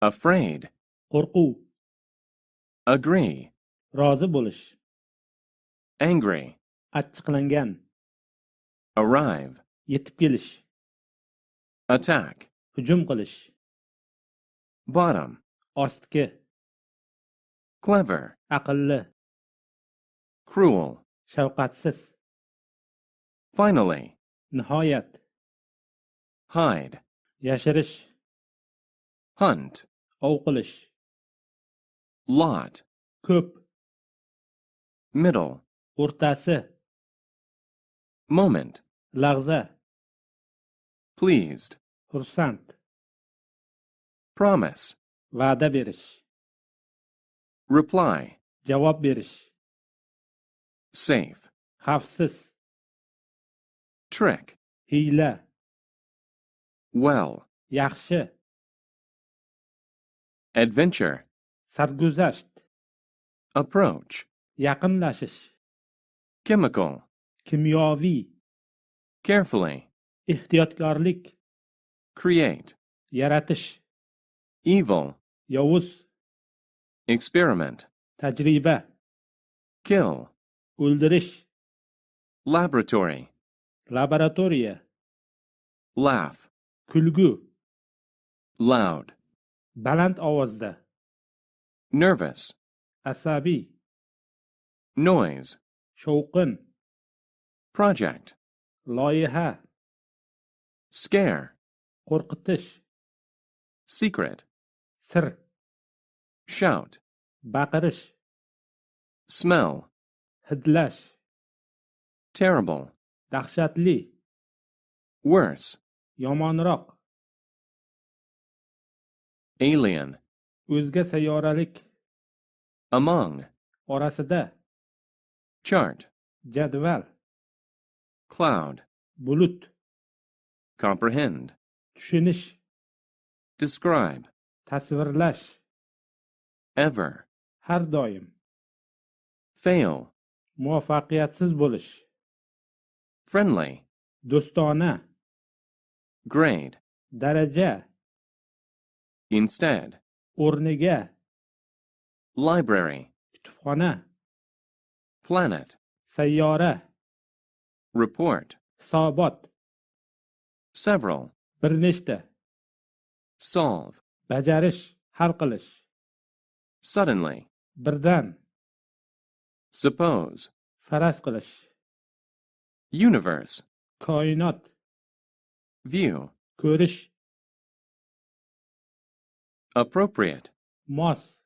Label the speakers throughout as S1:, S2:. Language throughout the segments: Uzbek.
S1: afraid,
S2: qo'rquv,
S1: agree,
S2: rozi bo'lish,
S1: angry,
S2: achchiqlangan,
S1: arrive,
S2: yetib kelish,
S1: attack,
S2: hujum qilish,
S1: bottom,
S2: ostki,
S1: clever,
S2: aqlli,
S1: cruel,
S2: shafqatsiz,
S1: finally,
S2: nihoyat,
S1: hide,
S2: yashirish,
S1: hunt,
S2: ov qilish,
S1: lot,
S2: ko'p,
S1: middle,
S2: o'rtasi,
S1: moment,
S2: lahza,
S1: pleased,
S2: xursand,
S1: promise,
S2: va'da berish,
S1: reply,
S2: javob berish,
S1: safe,
S2: xavfsiz,
S1: trick,
S2: hiyla,
S1: well,
S2: yaxshi,
S1: adventure,
S2: sarguzasht,
S1: approach,
S2: yaqinlashish,
S1: chemical,
S2: kimyoviy,
S1: carefully,
S2: ehtiyotkorlik,
S1: create,
S2: yaratish,
S1: evil,
S2: yovuz,
S1: experiment,
S2: tajriba,
S1: kill,
S2: o'ldirish,
S1: laboratory,
S2: laboratoriya,
S1: laugh,
S2: kulgu,
S1: loud,
S2: baland ovozda,
S1: nervous,
S2: asabiy,
S1: noise,
S2: shovqin,
S1: project,
S2: loyiha,
S1: scare,
S2: qo'rqitish,
S1: secret,
S2: sir,
S1: shout,
S2: baqirish,
S1: smell,
S2: hidlash,
S1: terrible,
S2: dahshatli,
S1: worse,
S2: yomonroq,
S1: alien,
S2: o'zga sayyoralik,
S1: among,
S2: orasida,
S1: chart,
S2: jadval,
S1: cloud,
S2: bulut,
S1: comprehend,
S2: tushunish,
S1: describe,
S2: tasvirlash,
S1: ever,
S2: har doim,
S1: fail,
S2: muvaffaqiyatsiz bo'lish,
S1: friendly,
S2: do'stona,
S1: grade,
S2: daraja,
S1: instead,
S2: o'rniga,
S1: library,
S2: kutubxona,
S1: planet,
S2: sayyora,
S1: report,
S2: hisobot,
S1: several,
S2: bir nechta,
S1: solve,
S2: bajarish, hal qilish,
S1: suddenly,
S2: birdan,
S1: suppose,
S2: faraz qilish,
S1: universe,
S2: koinot,
S1: view,
S2: ko'rish,
S1: appropriate,
S2: mos,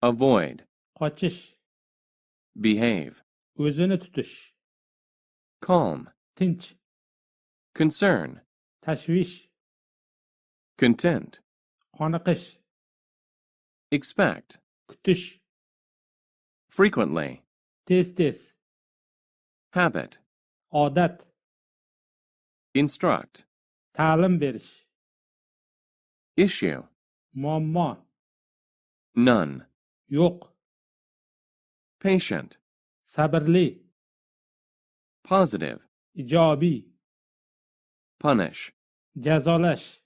S1: avoid,
S2: qochish,
S1: behave,
S2: o'zini tutish,
S1: calm,
S2: tinch,
S1: concern,
S2: tashvish,
S1: content,
S2: qoniqish,
S1: expect,
S2: kutish,
S1: frequently,
S2: tez,
S1: habit,
S2: odat,
S1: instruct,
S2: ta'lim berish,
S1: issue,
S2: muammo,
S1: none,
S2: yo'q,
S1: patient,
S2: sabrli,
S1: positive,
S2: ijobiy,
S1: punish,
S2: jazolash,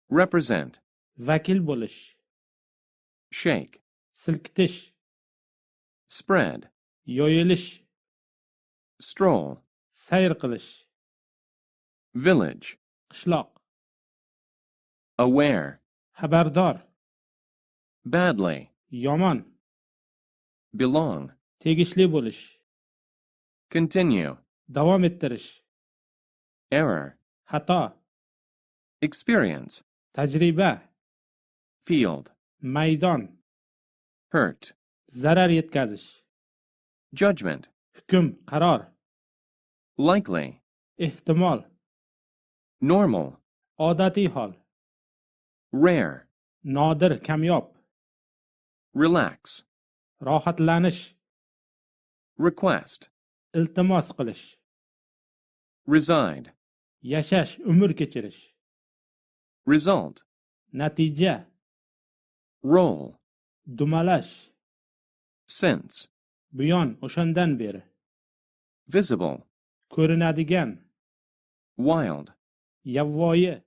S1: represent,
S2: vakil bo'lish,
S1: shake,
S2: silkitish,
S1: spread,
S2: yoyilish,
S1: stroll,
S2: sayr qilish,
S1: village,
S2: qishloq,
S1: aware,
S2: xabardor,
S1: badly,
S2: yomon,
S1: belong,
S2: tegishli bo'lish,
S1: continue,
S2: davom ettirish,
S1: error,
S2: xato,
S1: experience,
S2: tajriba,
S1: field,
S2: maydon,
S1: hurt,
S2: zarar yetkazish,
S1: judgment,
S2: hukm, qaror,
S1: likely,
S2: ehtimol,
S1: normal,
S2: odatiy hol,
S1: rare,
S2: nodir, kamyob,
S1: relax,
S2: rohatlanish,
S1: request,
S2: iltimos qilish,
S1: reside,
S2: yashash, umr kechirish,
S1: result,
S2: natija,
S1: roll,
S2: dumalash,
S1: sense,
S2: buyon, o'shandan beri,
S1: visible,
S2: ko'rinadigan,
S1: wild,
S2: yavvoyi,